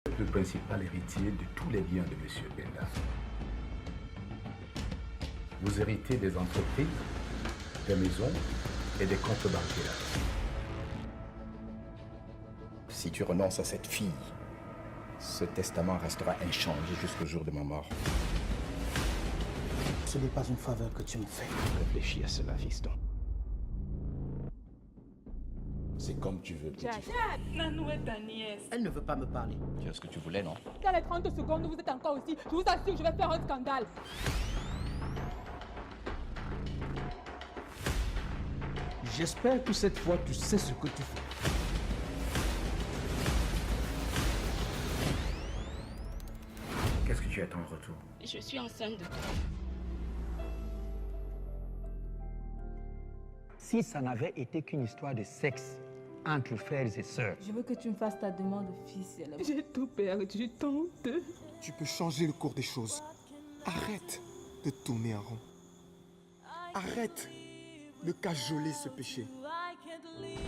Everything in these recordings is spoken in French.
Le principal héritier de tous les biens de M. Benda. Vous héritez des entreprises, des maisons et des comptes bancaires. Si tu renonces à cette fille, ce testament restera inchangé jusqu'au jour de ma mort. Ce n'est pas une faveur que tu me fais. Réfléchis à cela, fiston. C'est comme tu veux, petit frère. Nanou est ta nièce. Elle ne veut pas me parler. Tu as ce que tu voulais, non? Dans les 30 secondes où vous êtes encore ici, je vous assure que je vais faire un scandale. J'espère que cette fois, tu sais ce que tu fais. Qu'est-ce que tu attends en retour? Je suis enceinte de toi. Si ça n'avait été qu'une histoire de sexe entre frères et sœurs, Je veux que tu me fasses ta demande officielle. J'ai tout perdu, tante. Tu peux changer le cours des choses. Arrête de tourner en rond. Arrête de cajoler ce péché. I can't live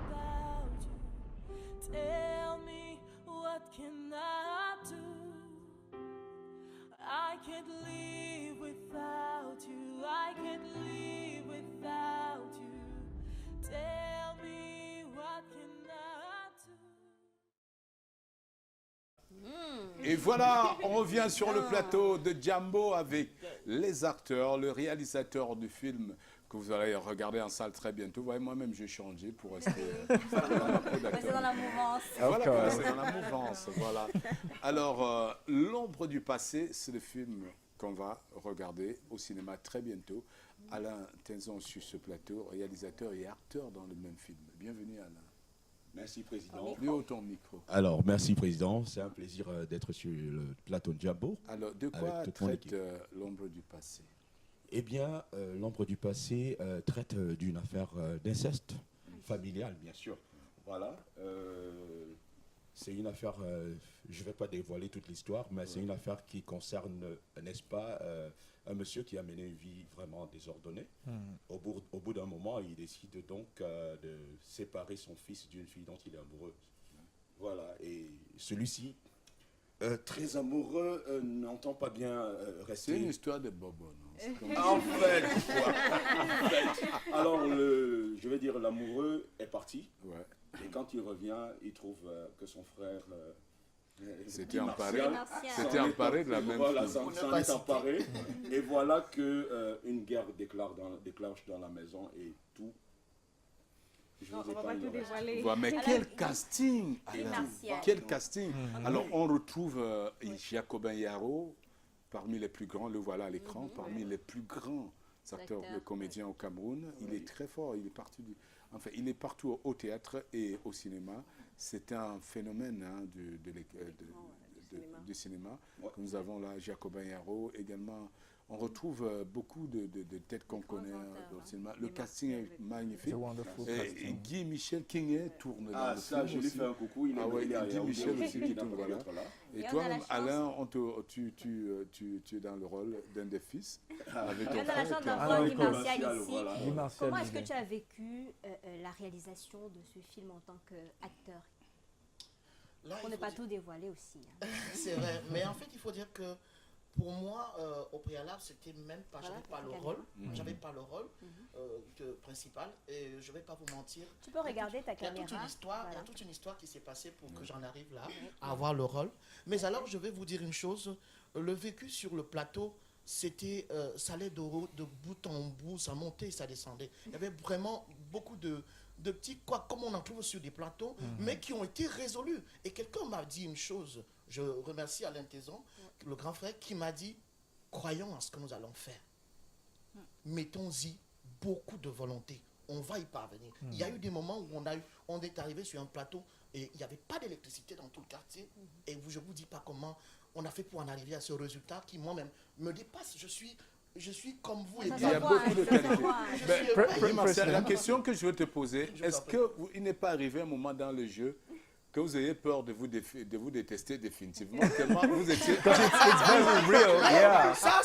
without you. Tell me, what can I do? I can't live without you. I can't live without you. Tell me, what can I do? Et voilà, on revient sur le plateau de Jambo avec les acteurs, le réalisateur du film que vous allez regarder en salle très bientôt. Vous voyez, moi-même, j'ai changé pour rester dans ma peau d'acteur. C'est dans la mouvance. Voilà, pour rester dans la mouvance, voilà. Alors, L'ombre du passé, c'est le film qu'on va regarder au cinéma très bientôt. Alain Tenzon sur ce plateau, réalisateur et acteur dans le même film. Bienvenue, Alain. Merci, Président. Plus haut ton micro. Alors, merci, Président. C'est un plaisir d'être sur le plateau de Jambo. Alors, de quoi Avec toute mon traite équipe. L'ombre du passé? Eh bien, l'ombre du passé traite d'une affaire d'inceste familial, bien sûr. Voilà. C'est une affaire, je ne vais pas dévoiler toute l'histoire, mais c'est une affaire qui concerne, n'est-ce pas, un monsieur qui a mené une vie vraiment désordonnée. Au bout d'un moment, il décide donc de séparer son fils d'une fille dont il est amoureux. Voilà. Et celui-ci, très amoureux, n'entend pas bien rester. C'est une histoire de bobo, non? C'est comme- En fait, alors je vais dire l'amoureux est parti. Ouais. Et quand il revient, il trouve que son frère C'était Guy emparé. Martial, C'était emparé de la même voilà, chose. s'en est emparé. Et voilà que une guerre déclenche dans la maison et tout. Je vous épargne le reste. Voilà, mais quel casting, Alain. Martial. Quel casting. Alors on retrouve Jacobin Yarro, parmi les plus grands, le voilà à l'écran, parmi les plus granns acteurs comédiens au Cameroun. Il est très fort, il est partout, enfin, il est partout au théâtre et au cinéma. C'est un phénomène hein, du cinéma. Que nous avons là Jacobin Yarro également. On retrouve beaucoup de têtes qu'on connaît dans le cinéma. Le casting est magnifique. Et Guy Michel Kingé tourne dans le film Je lui aussi. fais un coucou, il est, Guy arrière, Michel il est aussi qui il n'a tourne, pas pu voilà. être là. Et Et on a toi-même, la chance. Alain, tu es dans le rôle d'un des fils avec ton On a la chance frère. d'avoir Guy Martial Martial, ici. voilà. Guy Martial Comment est-ce que disait. tu as vécu la réalisation de ce film en tant qu'acteur? Là, On il n'est faut pas dire- tout dévoilé aussi. hein. C'est vrai, mais en fait, il faut dire que pour moi, au préalable, c'était même pas, Voilà, j'avais pas la le caméra. rôle, j'avais pas le rôle principal, et je vais pas vous mentir. Tu peux regarder ta Il y a toute caméra. une histoire, il y a Voilà. toute une histoire qui s'est passée pour que j'en arrive là, à avoir le rôle. Mais alors, je vais vous dire une chose, le vécu sur le plateau, c'était, ça allait de bout en bout, ça montait et ça descendait. Il y avait vraiment beaucoup de petits quoi, comme on en trouve sur des plateaux, mais qui ont été résolus. Et quelqu'un m'a dit une chose, je remercie Alain Tenzon, le grand frère, qui m'a dit, croyons en ce que nous allons faire. Mettons-y beaucoup de volonté. On va y parvenir. Il y a eu des moments où on est arrivé sur un plateau et il n'y avait pas d'électricité dans tout le quartier. Et je ne vous dis pas comment on a fait pour en arriver à ce résultat qui moi-même me dépasse. Je suis comme vous. Ça Il y a se voit, beaucoup de ça se qualités. voit. Ben, Guy Martial, la question que je veux te poser, Je est-ce t'en qu'il n'est pas arrivé un moment dans le jeu que vous ayez peur de vous détester définitivement, tellement vous étiez... It's very real, yeah. Ça,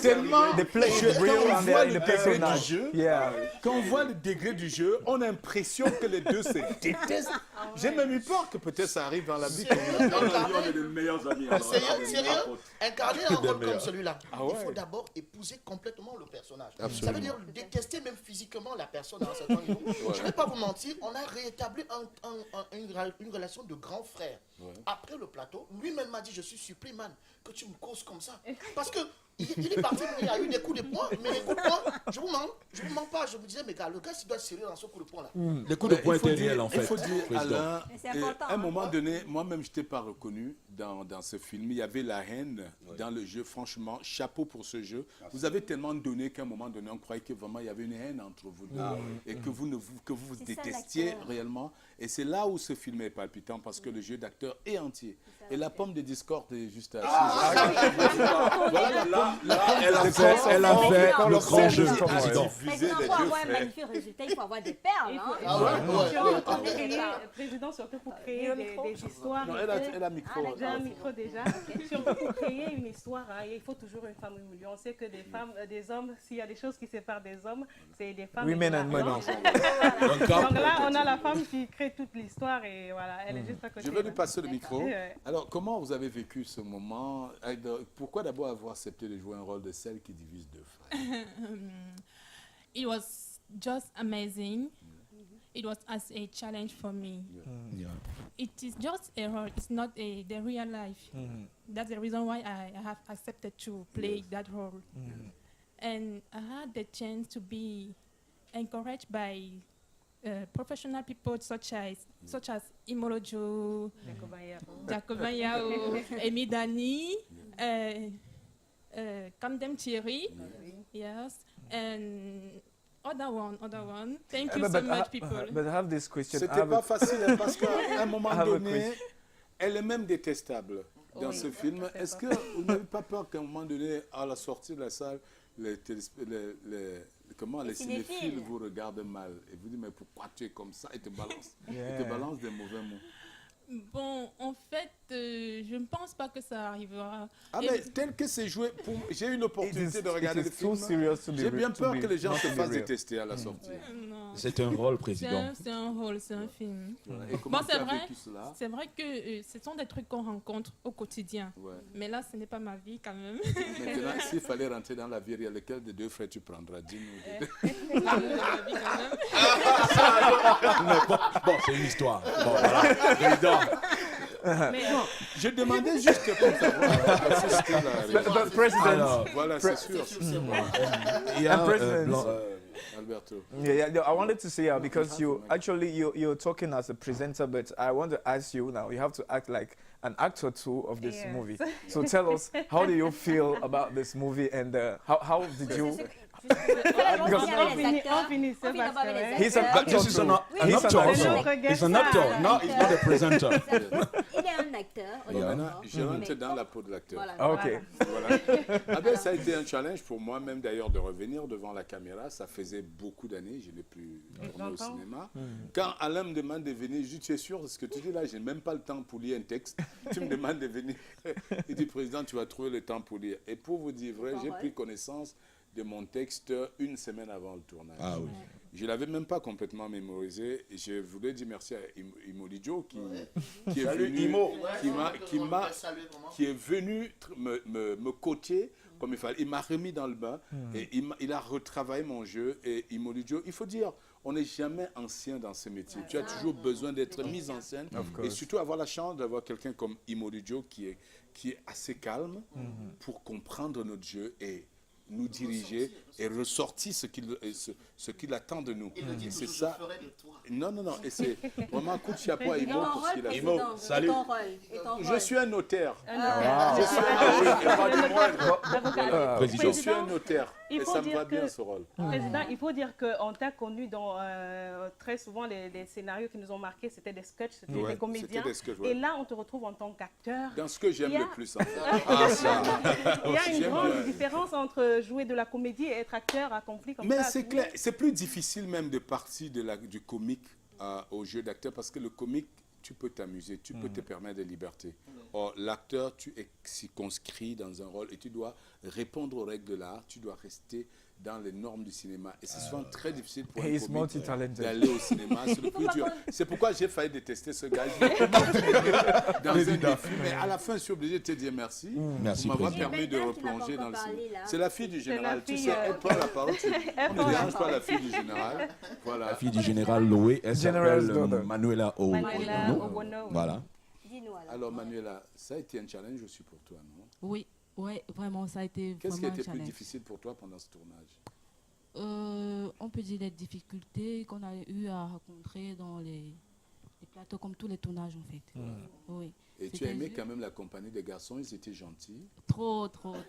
Tellement The play is quand real on and voit the le degré du personnage. jeu, Yeah. quand on voit le degré du jeu, on a l'impression que les deux se détestent J'ai même eu peur que peut-être ça arrive dans la vie. On est les meilleurs amis. Sérieux, incarner un rôle comme celui-là, Ah ouais. il faut d'abord épouser complètement le personnage. Absolument. Ça veut dire détester même physiquement la personne à un certain niveau. Je ne vais pas vous mentir, on a réétabli une relation de grand frère. Après le plateau, lui-même m'a dit, je suis surpris, man, que tu me causes comme ça. Parce que il est parti, il a eu des coups de poing, mais les coups de poing, je vous mens pas. Je me disais, mais gars, le gars, il doit se serrer dans ce coup de poing là. Les coups de poing étaient réels, en fait. Il faut dire, président. Alain, Mais c'est important, à un hein. moment donné, moi-même, je n'étais pas reconnu dans ce film. Il y avait la haine dans le jeu. Franchement, chapeau pour ce jeu. Vous avez tellement donné qu'à un moment donné, on croyait que vraiment, il y avait une haine entre vous deux. Et que vous vous C'est ça, détestiez l'acteur. réellement. Et c'est là où ce film est palpitant, parce que le jeu d'acteur est entier. Et la pomme de discorde est juste assise. Voilà la pomme. Elle a fait le grand jeu, Mais président. sinon, pour avoir un magnifique résultat, il faut avoir des perles. Hein. Président, surtout pour créer des histoires. Non, elle a micro. J'ai un micro déjà. Surtout pour créer une histoire, hein, il faut toujours une femme au milieu. On sait que des femmes, des hommes, s'il y a des choses qui séparent des hommes, c'est des femmes. Women et and de men l'argent. also. Donc là, on a la femme qui crée toute l'histoire et voilà, elle est juste à côté. Je vais lui passer le micro. Ouais. Alors, comment vous avez vécu ce moment? Pourquoi d'abord avoir accepté de jouer un rôle de celle qui divise deux frères? It was just amazing. It was as a challenge for me. It is just a role. It's not the real life. That's the reason why I have accepted to play that role. And I had the chance to be encouraged by professional people such as Imolojo, Jacobin Yao, Emi Dani, Kamdem Thierry, yes, and other one. Thank you so much, people. But I have this question. C'était pas facile hein, parce qu'à un moment I have a donné, question. elle est même détestable dans ce film. Est-ce que vous n'avez pas peur qu'à un moment donné, à la sortie de la salle, les cinéphiles vous regardent mal et vous disent mais pourquoi tu es comme ça et te balance des mauvais mots? Bon, en fait, je ne pense pas que ça arrivera. Ah, mais tel que c'est joué, j'ai eu l'opportunité de regarder le film. J'ai bien peur que les gens se fassent détester à la sortie. C'est un rôle, président. C'est un rôle, c'est un film. Et comment Bon, tu as vécu cela? c'est vrai que ce sont des trucs qu'on rencontre au quotidien. Mais là, ce n'est pas ma vie quand même. Maintenant, s'il fallait rentrer dans la vie réelle, lequel des deux frères tu prendras? Dis-nous. Bon, c'est une histoire. Bon, voilà. Président. Mais non, je demandais juste pour savoir. Parce que c'était la- But President, Alors, voilà, c'est sûr. Il y a President, Alberto. Yeah, I wanted to say because you're talking as a presenter, but I want to ask you now. You have to act like an actor too of this Yes. movie. So tell us, how do you feel about this movie, and how did you? He's an actor. This is an actor also. He's an actor. No, he's not a presenter. Il est un acteur. Bon, maintenant, je rentre dans la peau de l'acteur. Voilà. Ok. Voilà. Ah ben, ça a été un challenge pour moi, même d'ailleurs, de revenir devant la caméra. Ça faisait beaucoup d'années, je n'ai plus tourné au cinéma. Quand Alain me demande de venir, je dis, tu es sûr de ce que tu dis là? Je n'ai même pas le temps pour lire un texte. Tu me demandes de venir. Il dit, président, tu vas trouver le temps pour lire. Et pour vous dire vrai, j'ai pris connaissance de mon texte une semaine avant le tournage. Ah oui. Je ne l'avais même pas complètement mémorisé. Je voulais dire merci à Imolijo qui est venu, qui est venu me coacher comme il fallait. Il m'a remis dans le bain et il a retravaillé mon jeu. Et Imolijo, il faut dire, on n'est jamais ancien dans ce métier. Tu as toujours besoin d'être mis en scène et surtout avoir la chance d'avoir quelqu'un comme Imolijo qui est assez calme pour comprendre notre jeu et nous diriger et ressortir ce qu'il attend de nous. Et c'est ça. Non. Et c'est vraiment un coup de chapeau à Imo pour ce qu'il a fait. Imo, salut. Je suis un notaire. Je suis un notaire. Et ça me va bien ce rôle. Président, il faut dire qu'on t'a connu dans très souvent les scénarios qui nous ont marqués, c'était des sketchs, c'était des comédiens. Et là, on te retrouve en tant qu'acteur. Dans ce que j'aime le plus, en fait. Il y a une grande différence entre jouer de la comédie et être acteur accompli comme ça. Mais c'est clair, c'est plus difficile même de partir du comique au jeu d'acteur parce que le comique, tu peux t'amuser, tu peux te permettre des libertés. Or, l'acteur, tu es circonscrit dans un rôle et tu dois répondre aux règles de l'art, tu dois rester dans les normes du cinéma. Et c'est souvent très difficile pour Et un he's comique multi-talented. d'aller au cinéma. C'est le plus dur. C'est pourquoi j'ai failli détester ce gars. Je l'ai dans un défi, mais à la fin, je suis obligé de te dire merci. Merci, pour m'avoir Président. permis de replonger dans le cinéma. C'est la fille du général. Tu sais, elle prend la parole. On ne dérange pas la fille du général. Voilà. La fille du général Loé, elle s'appelle Manuela Manuela Owono. Owono. Voilà. Dis-nous Alors, Manuela, ça a été un challenge aussi pour toi, non? Oui, ouais, vraiment, ça a été Qu'est-ce qui vraiment a été un plus challenge. difficile pour toi pendant ce tournage? On peut dire les difficultés qu'on a eu à rencontrer dans les plateaux, comme tous les tournages en fait. Oui. Et tu as aimé quand même la compagnie des garçons, ils étaient gentils. Trop gentil.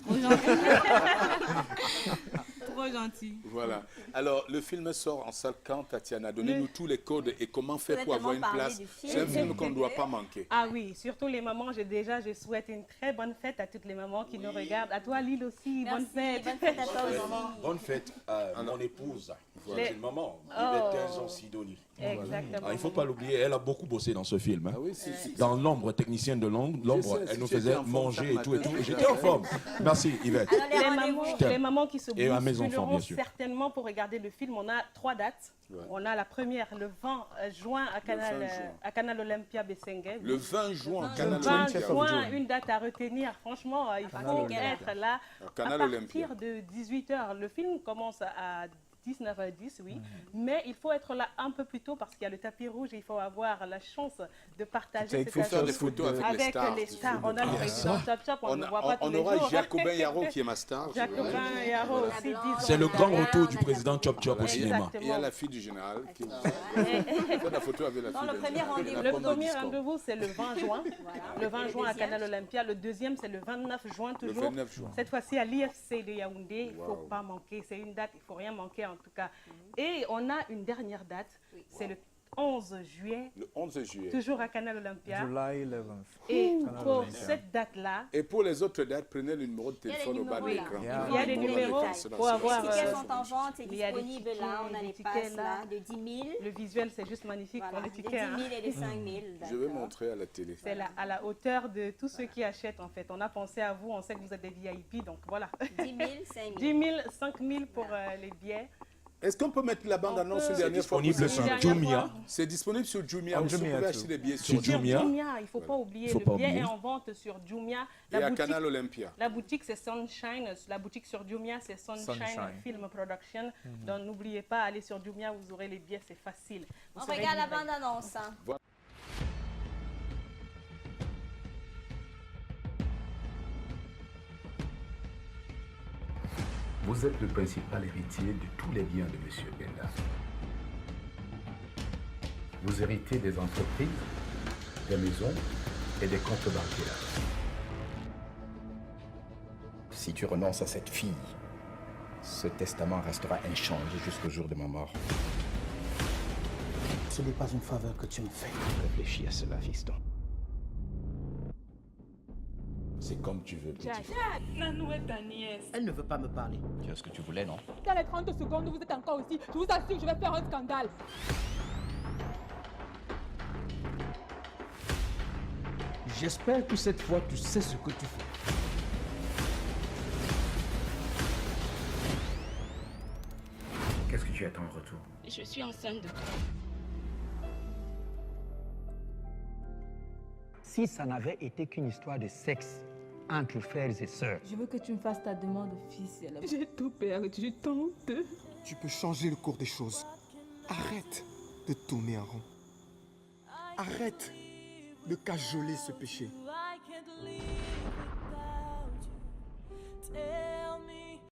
Trop gentil. Voilà. Alors, le film sort en salle quand, Tatiana? Donnez-nous tous les codes et comment faire pour avoir une place. C'est un film qu'on ne doit pas manquer. Ah oui, surtout les mamans. Je souhaite une très bonne fête à toutes les mamans qui nous regardent. À toi, Lille aussi, bonne fête. Bonne fête à toi aussi. Bonne fête à mon épouse. Voilà. C'est une maman. Il est 15 ans, Sidonie. Exactement. Il ne faut pas l'oublier, elle a beaucoup bossé dans ce film. Hein. Ah oui, dans l'ombre, technicienne de l'ombre, elle nous faisait manger et tout. matin. J'étais en forme. Merci Yvette. Les mamans qui se Et à mes enfants, bousculeront bien sûr. certainement pour regarder le film. On a 3 dates. Ouais. On a la première le 20 juin à Canal Olympia Bessengue. Le 20 juin, Le Canal 20 Olympia. juin, une date à retenir. Franchement, il faut être là Canal à Olympia. partir de 18h. Le film commence à 19h10, oui. Mais il faut être là un peu plus tôt parce qu'il y a le tapis rouge et il faut avoir la chance de partager Il faut faire des photos avec les stars. On a le président Chop Chop, on ne le voit pas tous les jours. On aura Jacobin Yaro qui est ma star. Jacobin Yaro aussi, 10 ans. C'est le grand retour du président Chop Chop au cinéma. Et il y a la fille du général qui fait la photo avec la fille. Le premier rendez-vous. Le premier rendez-vous, c'est le 20 juin. Le 20 juin à Canal Olympia. Le deuxième, c'est le 29 juin, toujours. 29 juin. Cette fois-ci à l'IFC de Yaoundé. Il ne faut pas manquer. C'est une date, il ne faut rien manquer en tout cas. Et on a une dernière date. C'est le 11 juillet. Le 11 juillet. Toujours à Canal Olympia. July 11th. Et Canal pour Olympia. cette date-là, Et pour les autres dates, prenez le numéro de téléphone au bas de l'écran. il y a des numéros pour avoir. Les tickets sont en vente, c'est il y a des disponible là. On a les tickets passes là. là de 10 000. Le visuel, c'est juste magnifique pour Voilà, les de tickets. 10 000 hein. et de 5 000. Je vais montrer à la télé. C'est à la hauteur de tous ceux qui achètent en fait. On a pensé à vous, on sait que vous êtes des VIP, donc voilà. 10 000, 5 000. 10 000, 5 000 pour les billets. Est-ce qu'on peut mettre la bande-annonce une dernière fois? Disponible sur Jumia. C'est disponible sur Jumia. En Vous Jumia, pouvez too. acheter des billets Sur sur Jumia. Jumia. Il ne faut pas oublier, Faut le pas billet oublier. est en vente sur Jumia. Et à Canal Olympia. La boutique, c'est Sunshine. La boutique sur Jumia, c'est Sunshine Film Production. Donc n'oubliez pas, allez sur Jumia, vous aurez les billets, c'est facile. Vous On serez regarde la livrés. bande-annonce. Vous êtes le principal héritier de tous les biens de M. Benda. Vous héritez des entreprises, des maisons et des comptes bancaires. Si tu renonces à cette fille, ce testament restera inchangé jusqu'au jour de ma mort. Ce n'est pas une faveur que tu me fais. Réfléchis à cela, fiston. C'est comme tu veux, petit. Nanou est ta nièce. Elle ne veut pas me parler. Tu as ce que tu voulais, non? Dans les 30 secondes où vous êtes encore aussi, je vous assure, je vais faire un scandale. J'espère que cette fois, tu sais ce que tu fais. Qu'est-ce que tu attends en retour? Je suis enceinte de toi. Si ça n'avait été qu'une histoire de sexe entre frères et sœurs, Je veux que tu me fasses ta demande officielle. J'ai tout perdu, je tente. Tu peux changer le cours des choses. Arrête de tourner en rond. Arrête de cajoler ce péché.